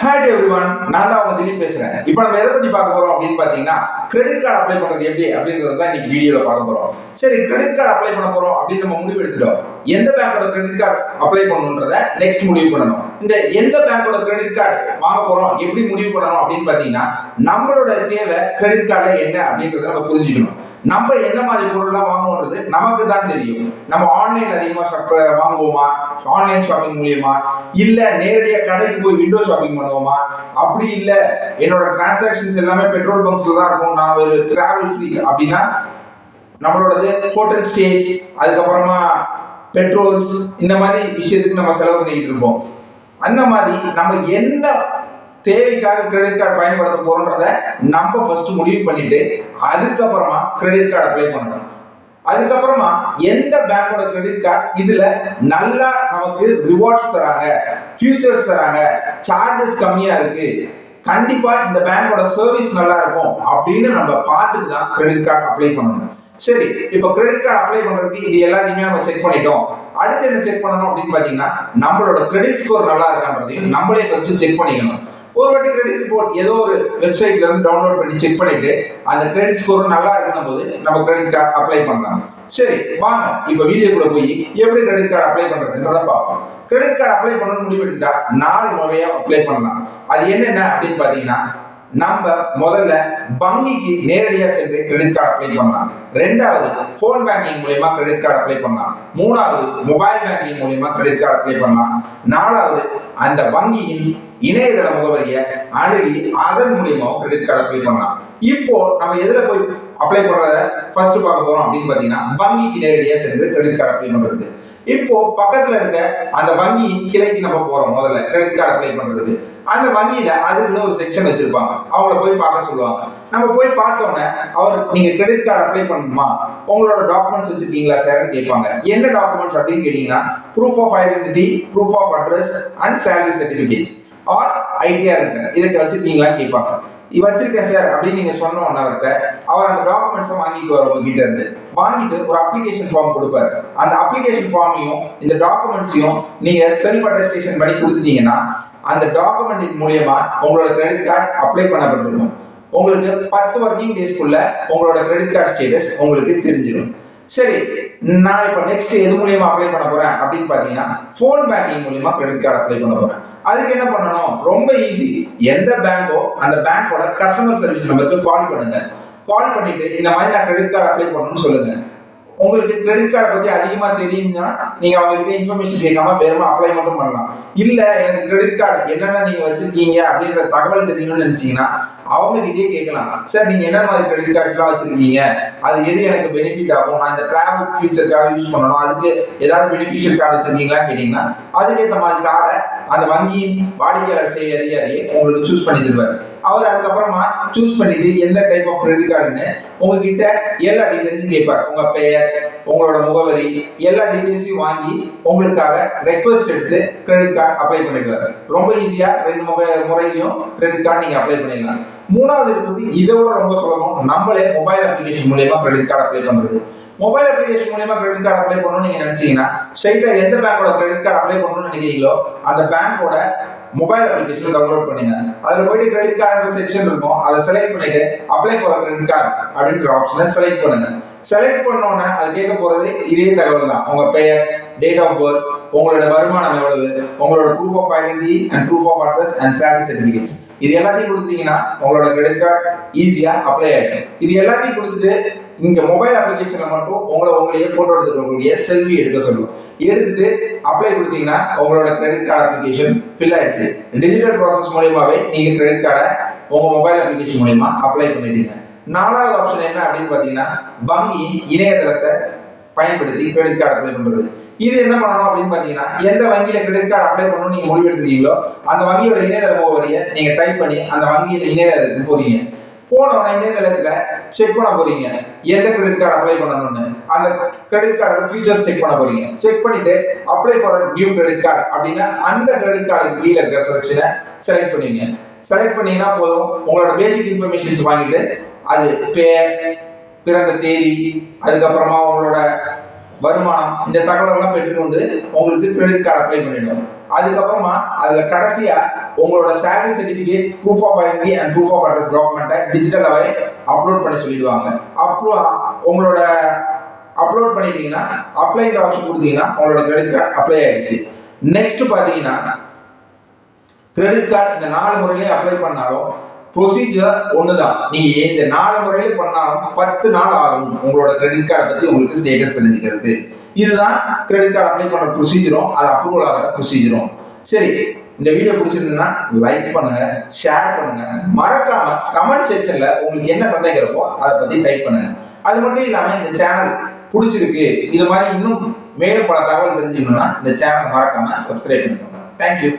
Hi everyone, நான் தான் உங்க திலீப் பேசுறேன். இப்போ நம்ம எதை பத்தி பார்க்க போறோம் அப்படின்னு பாத்தீங்கன்னா கிரெடிட் கார்டு அப்ளை பண்றது எப்படி அப்படிங்கறத தான் இன்னைக்கு வீடியோல பார்க்க போறோம். சரி, கிரெடிட் கார்டு அப்ளை பண்ண போறோம் அப்படின்னு நம்ம முடிவு எடுத்துட்டோம். எந்த பேங்கோட கிரெடிட் கார்டு அப்ளை பண்ணணும்ன்றத நெக்ஸ்ட் முடிவு பண்ணணும். இந்த எந்த பேங்கோட கிரெடிட் கார்டு வாங்க போறோம் எப்படி முடிவு பண்ணணும் அப்படின்னு பாத்தீங்கன்னா நம்மளோட தேவை கிரெடிட் கார்டுல என்ன அப்படிங்கறத நம்ம புரிஞ்சுக்கணும். நம்ம என்ன மாதிரி பொருள்லாம் வாங்குவோன்றது நமக்கு தான் தெரியும். நம்ம ஆன்லைன் அதிகமா வாங்குவோமா, ஆன்லைன் ஷாப்பிங் மூலியமா, இல்ல நேரடியா கடைக்கு போய் விண்டோ ஷாப்பிங் பண்ணுவோமா, அப்படி இல்ல என்னோட டிரான்சாக்ஷன்ஸ் எல்லாமே பெட்ரோல் பங்க்ஸ்ல தான் இருக்கும், நான் ஒரு டிராவல் ஃப்ரீ அப்படின்னா நம்மளோடது ஹோட்டல் ஸ்டேஸ், அதுக்கப்புறமா பெட்ரோல்ஸ், இந்த மாதிரி விஷயத்துக்கு நம்ம செலவு பண்ணிக்கிட்டு இருப்போம். அந்த மாதிரி நம்ம என்ன தேவைக்காக கிரெடிட் கார்டு பயன்படுத்த போறோம்ன்றத நம்ம ஃபர்ஸ்ட் முடிவு பண்ணிட்டு அதுக்கப்புறமா கிரெடிட் கார்டு அப்ளை பண்ணணும். அதுக்கப்புறமா எந்த பேங்கோட கிரெடிட் கார்டு இதுல நல்லா நமக்கு ரிவார்ட்ஸ் தராங்க, ஃபியூச்சர்ஸ் தராங்க, சார்ஜஸ் கம்மியா இருக்கு, கண்டிப்பா இந்த பேங்கோட சர்வீஸ் நல்லா இருக்கும் அப்படின்னு நம்ம பார்த்துட்டு தான் கிரெடிட் கார்டு அப்ளை பண்ணணும். சரி, இப்போ கிரெடிட் கார்டு அப்ளை பண்றதுக்கு இது எல்லாத்தையுமே நம்ம செக் பண்ணிட்டோம். அடுத்து என்ன செக் பண்ணணும் அப்படின்னு பாத்தீங்கன்னா நம்மளோட கிரெடிட் ஸ்கோர் நல்லா இருக்கான்றதையும் நம்மளே ஃபர்ஸ்ட் செக் பண்ணிக்கணும். ஒரு வாட்டி கிரெடிட் ரிப்போர்ட் ஏதோ ஒரு வெப்சைட்ல இருந்து டவுன்லோட் பண்ணி செக் பண்ணிட்டு அந்த கிரெடிட் ஸ்கோர் நல்லா இருக்கணும் போது நம்ம கிரெடிட் கார்டு அப்ளை பண்ணலாம். சரி வாங்க இப்ப வீடியோக்குள்ள போய் எப்படி கிரெடிட் கார்டு அப்ளை பண்றதுன்றத பார்ப்போம். கிரெடிட் கார்டு அப்ளை பண்ணணும்னு முடிவெடுத்தா 4 முறையா அப்ளை பண்ணலாம். அது என்னென்ன அப்படின்னு பாத்தீங்கன்னா நம்ம முதல்ல வங்கிக்கு நேரடியா சென்று கிரெடிட் கார்டு அப்ளை பண்ணலாம். ரெண்டாவது போன் பேங்கிங் மூலமா கிரெடிட் கார்டு அப்ளை பண்ணலாம். மூணாவது மொபைல் பேங்கிங் மூலமா கிரெடிட் கார்டு அப்ளை பண்ணலாம். நாலாவது அந்த வங்கியின் இணையதள முகவரியை அணுகி அதன் மூலியமா கிரெடிட் கார்டு அப்ளை பண்ணலாம். இப்போ நம்ம எதுல போய் அப்ளை பண்றத ஃபர்ஸ்ட் பார்க்க போறோம் அப்படின்னு பாத்தீங்கன்னா வங்கிக்கு நேரடியா சென்று கிரெடிட் கார்டு அப்ளை பண்றது. இப்போ பக்கத்துல இருக்க அந்த வங்கி கிளைக்கு நம்ம போறோம். முதல்ல கிரெடிட் கார்டு அப்ளை பண்றதுக்கு அந்த வங்கியில அதுக்குள்ள ஒரு செக்ஷன் வச்சிருப்பாங்க, அவங்கள போய் பார்க்க சொல்லுவாங்க. நம்ம போய் பார்த்தோன்னே அவர் நீங்க கிரெடிட் கார்டு அப்ளை பண்ணணுமா, உங்களோட டாக்குமெண்ட்ஸ் வச்சிருக்கீங்களா சார் கேட்பாங்க. என்ன டாக்குமெண்ட்ஸ் அப்படின்னு கேட்டீங்கன்னா proof of identity, proof of address and salary certificates or ITR இருக்கு, இதுக்கு வச்சிருக்கீங்களான்னு கேட்பாங்க. வச்சிருக்கேன் சார் அப்படின்னு நீங்க சொன்னோம் அவர்கிட்ட, அவர் அந்த டாக்குமெண்ட்ஸை வாங்கிட்டு வர உங்ககிட்ட இருந்து வாங்கிட்டு ஒரு அப்ளிகேஷன் ஃபார்ம் கொடுப்பாரு. அந்த அப்ளிகேஷன் ஃபார்மையும் இந்த டாக்குமெண்ட்ஸையும் நீங்க செல்ஃப் அட்டஸ்டேஷன் பண்ணி கொடுத்துட்டீங்கன்னா அந்த டாக்குமெண்ட் மூலியமா உங்களோட கிரெடிட் கார்டு அப்ளை பண்ணப்பட்டிருக்கும். உங்களுக்கு 10 ஒர்க்கிங் டேஸ்க்குள்ள உங்களோட கிரெடிட் கார்டு ஸ்டேட்டஸ் உங்களுக்கு தெரிஞ்சிடும். சரி, நான் இப்போ நெக்ஸ்ட் எது மூலியமா அப்ளை பண்ண போறேன் அப்படின்னு பாத்தீங்கன்னா போன் பேங்கிங் மூலியமா கிரெடிட் கார்டு அப்ளை பண்ண போறேன். அதுக்கு என்ன பண்ணணும், ரொம்ப ஈஸி. எந்த பேங்கோ அந்த பேங்கோட கஸ்டமர் சர்வீஸ் நம்பருக்கு கால் பண்ணுங்க. கால் பண்ணிட்டு இந்த மாதிரி நான் கிரெடிட் கார்டு அப்ளை பண்ணணும்னு சொல்லுங்க. உங்களுக்கு கிரெடிட் கார்டை பத்தி அதிகமா தெரியும்னா நீங்க அவங்க கிட்ட இன்ஃபர்மேஷன் கேட்காம வெறும் அப்ளை மட்டும் பண்ணலாம். இல்ல எனக்கு கிரெடிட் கார்டு என்னென்ன நீங்க வச்சிருக்கீங்க அப்படின்ற தகவல் தெரியணும்னு நினைச்சீங்கன்னா அவங்க கிட்டே கேட்கலாம். சார் நீங்க என்ன மாதிரி கிரெடிட் கார்ட்ஸ் எல்லாம் வச்சிருக்கீங்க, அது எது எனக்கு பெனிஃபிட் ஆகும், நான் இந்த டிராவல் ஃபியூச்சருக்காக யூஸ் பண்ணணும், அதுக்கு ஏதாவது பெனிஃபிஷியல் கார்டு வச்சிருக்கீங்களான்னு கேட்டீங்கன்னா அதுக்கேற்ற மாதிரி கார்டை அந்த வங்கியின் வாடிக்கையாளர் சேவை அதிகாரியை உங்களுக்கு சூஸ் பண்ணி தருவார். அவர் அதுக்கப்புறமா சூஸ் பண்ணிட்டு எந்த டைப் ஆஃப் கிரெடிட் கார்டுன்னு உங்ககிட்ட எல்லா டீடைல்ஸும் கேட்பார். உங்க பெயர், உங்களோட முகவரி, எல்லா டீடைல்ஸையும் வாங்கி உங்களுக்காக ரெக்வஸ்ட் எடுத்து கிரெடிட் கார்டு அப்ளை பண்ணிடுவார். ரொம்ப ஈஸியா 2 முறையிலையும் கிரெடிட் கார்டு நீங்க அப்ளை பண்ணிடலாம். மூணாவது இருக்குது இதோட ரொம்ப சுலபம், நம்மளே மொபைல் அப்ளிகேஷன் மூலமா கிரெடிட் கார்டு அப்ளை பண்றது. மொபைல் அப்ளிகேஷன் மூலமா கிரெடிட் கார்டு அப்ளை பண்ணணும்னு நீங்க நினைச்சீங்கன்னா ஸ்ட்ரைட்டா எந்த பேங்கோட கிரெடிட் கார்டு அப்ளை பண்ணணும்னு நினைக்கிறீங்களோ அந்த பேங்கோட மொபைல் அப்ளிகேஷன் டவுன்லோட் பண்ணுங்க. அதுல போயிட்டு கிரெடிட் கார்டு செக்ஷன் இருக்கும், அதை செலக்ட் பண்ணிட்டு அப்ளை ஃபார் கிரெடிட் கார்டு அப்படின்ற ஆப்ஷனை செலக்ட் பண்ணுங்க. செலக்ட் பண்ணோன்னே அது கேட்க போறது இதே தகவல் தான். உங்க பெயர், டேட் ஆஃப் பர்த், உங்களோட வருமானம் எவ்வளவு, உங்களோட proof of identity and proof of address and salary certificates, இது எல்லாத்தையும் கொடுத்துட்டீங்கன்னா உங்களோட கிரெடிட் கார்டு ஈஸியா அப்ளை ஆயிடும். இது எல்லாத்தையும் கொடுத்துட்டு இங்க மொபைல் அப்ளிகேஷன்ல மட்டும் உங்களையே போட்டோ எடுத்துக்கக்கூடிய செல்ஃபி எடுக்க சொல்லும். எடுத்துட்டு அப்ளை கொடுத்தீங்கன்னா உங்களோட கிரெடிட் கார்டு அப்ளிகேஷன் ஃபில் ஆயிடுச்சு. டிஜிட்டல் ப்ராசஸ் மூலமாவே நீங்க கிரெடிட் கார்டை உங்க மொபைல் அப்ளிகேஷன் மூலமா அப்ளை பண்ணிட்டீங்க. 4வது ஆப்ஷன் என்ன அப்படின்னு பாத்தீங்கன்னா வங்கியின் இணையதளத்தை பயன்படுத்தி கிரெடிட் கார்டு அப்ளை பண்றது. இது என்ன பண்ணணும் அப்படின்னு பாத்தீங்கன்னா எந்த வங்கியில கிரெடிட் கார்டு அப்ளை பண்ணணும்னு நீங்க முடிவு எடுத்துருக்கீங்களோ அந்த வங்கியோட இணையதள முகவரியை நீங்க டைப் பண்ணி அந்த வங்கியோட இணையதளத்துக்கு போறீங்க. போனவன இணையதளத்துல செக் பண்ண போறீங்க எந்த கிரெடிட் கார்டு அப்ளை பண்ணணும்னு. அந்த கிரெடிட் கார்டு ஃபீச்சர்ஸ் செக் பண்ண போறீங்க. செக் பண்ணிட்டு apply for new credit card அப்படின்னா அந்த கிரெடிட் கார்டுக்கு கீழே இருக்கிற செக்ஷனை செலக்ட் பண்ணுவீங்க. செலக்ட் பண்ணீங்கன்னா போதும், உங்களோட பேசிக் இன்ஃபர்மேஷன்ஸ் வாங்கிட்டு அது பேர், பிறந்த தேதி, அதுக்கப்புறமா உங்களோட வருமானம் இந்த தகவலெல்லாம் பெற்றுக்கொண்டு உங்களுக்கு கிரெடிட் கார்டு அப்ளை பண்ணிடும். அதுக்கப்புறமா அதுல கடைசியா உங்களோட salary certificate, proof of identity and proof of address டாக்குமெண்ட்டை டிஜிட்டலாவே அப்லோட் பண்ண சொல்லிடுவாங்க. அப்புறம் உங்களோட அப்லோட் பண்ணிட்டீங்கன்னா அப்ளைங்கிற ஆப்ஷன் கொடுத்தீங்கன்னா உங்களோட கிரெடிட் கார்டு அப்ளை ஆயிடுச்சு. நெக்ஸ்ட் பாத்தீங்கன்னா கிரெடிட் கார்டு இந்த 4 முறையிலே அப்ளை பண்ணாலும் ப்ரொசீஜர் ஒண்ணுதான். நீங்க இந்த 4 முறையில பண்ணாலும் 10 நாள் ஆகும் உங்களோட கிரெடிட் கார்டு பத்தி உங்களுக்கு ஸ்டேட்டஸ் தெரிஞ்சுக்கிறது. இதுதான் கிரெடிட் கார்டு அப்ளை பண்ற ப்ரொசீஜரும் அது அப்ரூவல் ஆகிற ப்ரொசீஜரும். சரி, இந்த வீடியோ பிடிச்சிருந்ததுன்னா லைக் பண்ணுங்க, ஷேர் பண்ணுங்க, மறக்காம கமெண்ட் செக்ஷன்ல உங்களுக்கு என்ன சந்தேகம் இருக்கோ அதை பத்தி டைப் பண்ணுங்க. அது மட்டும் இல்லாம இந்த சேனல் பிடிச்சிருக்கு, இது மாதிரி இன்னும் மேலும் பல தகவல் தெரிஞ்சுக்கணும்னா இந்த சேனல் மறக்காம சப்ஸ்கிரைப் பண்ணிக்கோங்க. தேங்க்யூ.